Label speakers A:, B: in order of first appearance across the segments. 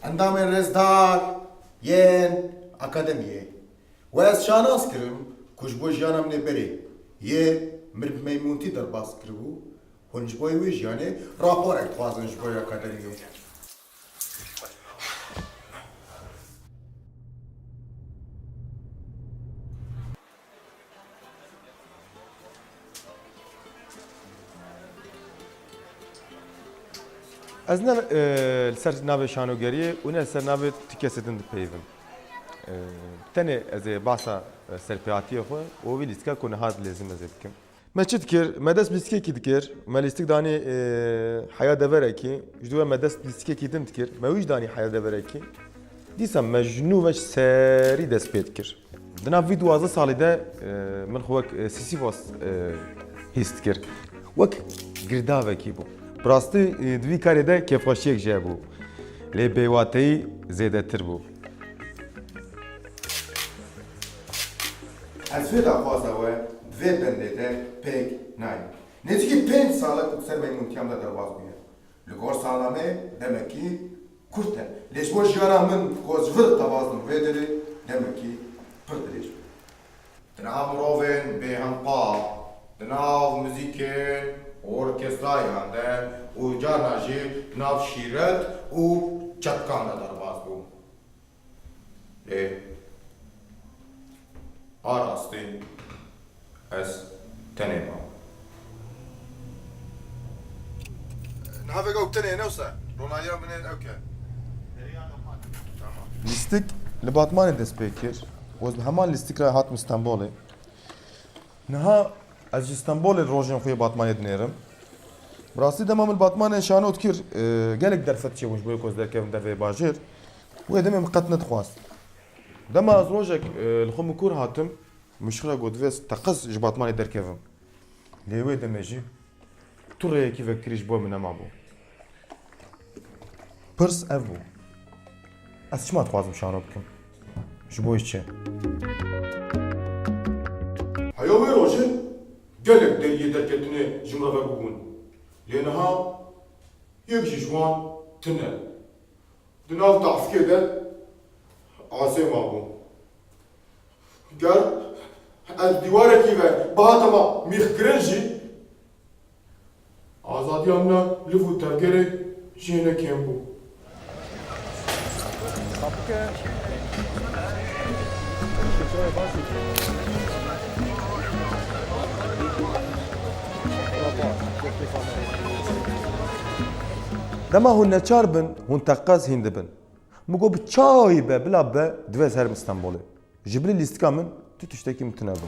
A: اندام رزدار ين اكاديميه واس شاناس كرم كوش بو جانا من بري يه مرب ميمونتي درباس كربو هونج بوي ويج يعني رابور اكوازن جبوي اكاديميه
B: از نه سر ناو شانوگریه و نه سر ناو تکیسیدن پیوم. تنه از باسا سرپیاتیه خو و ویلیسکا کنه هاز لازم از بکم. ما چت کر مدرس لیسکی کی دکر ما لیستک دانی حیا دوره کی جدول مدرس لیسکی کی دم دکر ما ویج دانی حیا دوره کی دیسم مجنو وش سری دست پید کر. دنا ویدیو از سالی ده من خوک سیسیفوس هیست کر وک گرداوه کی بو. براستی دوی کاری ده کفاشیک جابو لی بیواتی زیاده تر بو.
A: از ویدا خواسته و دوی بنده ده پیک نای. نزدیکی 5 ساله سر میمونتیم ده درواز بیه. لگور سالامه دمکی kurte. Leş boş yara min kozvir tavazın vedeli demek ki pırdırış. Dınav roven behampa, dınav müzikin, orkestra yandı, u canajı, dınav şiret, u çatkanda darbaz bu. Arastin es tenema. Navega uktene newsa. Ronaldo binen okey.
B: لیستیک لباتمان دست پیکر و از همان لیستیک را هات استانبوله نها از استانبول روزن خوی باتمان دنیرم براستی دمام الباتمان شانوت کر گلک درفت چه وش بيكوز در كيف در باجر و دم مقتنت خواست دم از روزك الخم كور هاتم مشغله قدوس تقص جباتمان در كيفم ليوي دمجي ترى كيف كريش بو من امامو پرس ابو از چی خوازم شانو بکم؟ جبویش چه؟
A: هیا وی روشه گلک دریه درکتنه جمعه بگون لینها یک جشوان تنه دناف تعفکه ده عاصم آبون گر از دیواره کی و باهاتما میخ گرنجی آزادی همنا لفو ترگره جینه کم بود
B: دما هون نچار بن هون تقاز هند بن مگو بچای به بلا به دوز هرم استانبوله جبريل لیستکا من تو تشتکی متنابو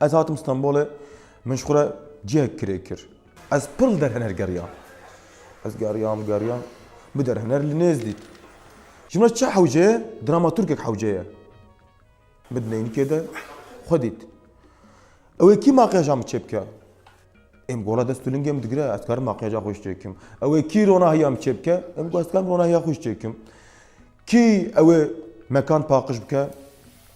B: از هاتم استانبوله منشخوره جه کرکر از پرل در هنر گریان از گریام بدر هنر لنزدید جمله چه حوجه دراماتورگك حوجه بدنا این كده خديت او کی ماقیاج هم چپکه ام گولا دستولنگم دگره اسکار ماقیاج خوش چکم او کی روناهی هم چپکه ام گو اسکار روناهی خوش چکم کی او مکان پاقش بکه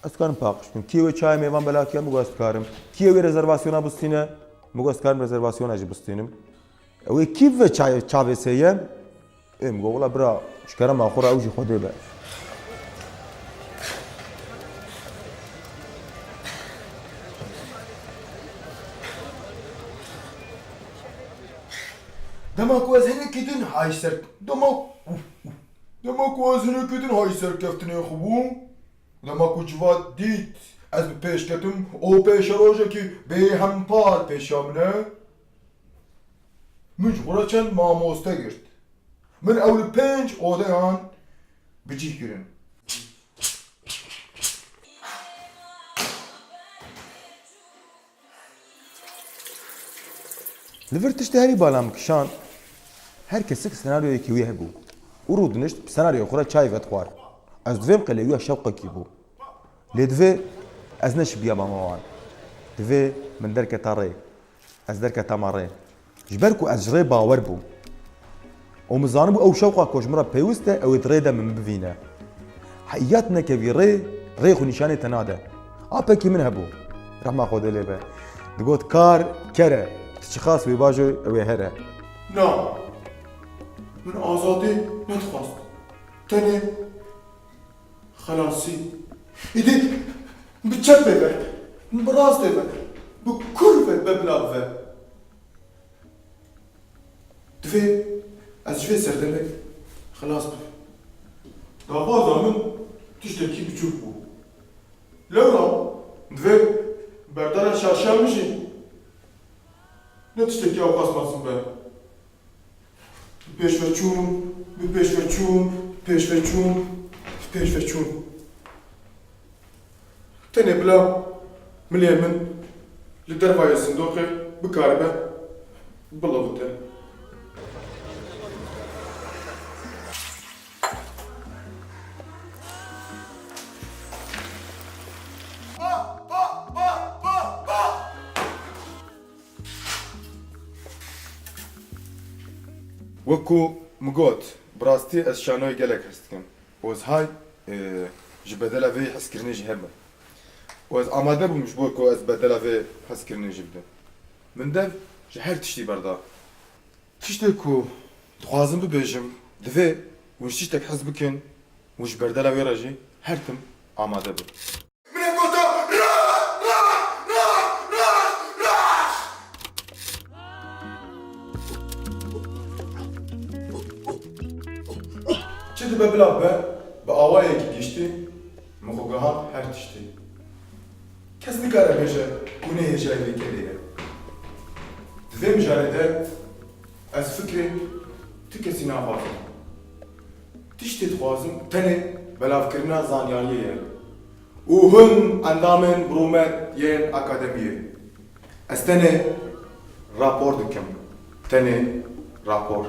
B: اسکار پاقش بکم کی او چای میوان بلا کی ام گو اسکارم کی او رزرواسیونا بستینه مگو اسکار رزرواسیونا جی بستینم او کی و چای سیه ام گو ولا برا شکرم آخر اوجی خوده به
A: Demek o azine kidin hay ser demek o azine kidin hay ser keftine xubum demek o civat dit az bir peş ketim o peş roja ki be hem par peşamne mecbura çen mamosta girt من اول 5 odayan bicik girin
B: Li vir tiştê herî balam kişan herkesik senaryoyekî wê hebû. û rû dinişt senaryoya xwe re çay vedixwar. Ez divêm qelê wî şewqekî bû. Lê divê ez neşibiya mama wan. Divê min derketa rê. Ez derketa ma rê. Ji ber ku ez ji rê bawer bûm. û min zanibû ew şewqa ku ji min re pêwîst e ew ê di rê de min bivîne. Heyat nekevî rê, rê xwe nîşanê te nade. Apekî min hebû. Rehma Xwedê lê be. Digot kar kere. Ti çi xas wê bajo ew ê here.
A: Na, min azadî nedixwast. Tenê xelasî. İdî bi çepê ve, bi rastê ve, bi kur ve be bila ve. Divê ez ji vê serdemek xelas bim. Daxwaza min tiştekî biçûk bû. Lewra divê berdana şaşiya min jî ne tiştekî ew xwast be. Pêşveçûn, bi pêşveçûn, pêşveçûn, pêşveçûn. Tenê bila milê min li dervayê sindoqê bikaribe bilavite. Wekû min got, bi rastî ez şanoyê gelek hes dikim. û ez hay ji bedela vê hezkirinê jî hebe. û ez amade bûm ji bo ku ez bedela vê hezkirinê jî bidim. Min dev ji her tiştî berda. Tiştê ku dixwazim bibêjim, divê hûn ji tiştek hez bikin û ji berdela wê re jî her tim amade bim. Çi dibe bila be, bi awayekî giştî, min xwe gihan her tiştî. Kes nikare bêje ku nê hêjayê vê kelê ye. Di vê mijarê de ez fikrê ti kesî naxwazim. Tiştê dixwazim tenê belavkirina zanyaniyê ye. û hûn endamên birûmet yên akademiyê. Ez tenê rapor dikim. Tenê rapor.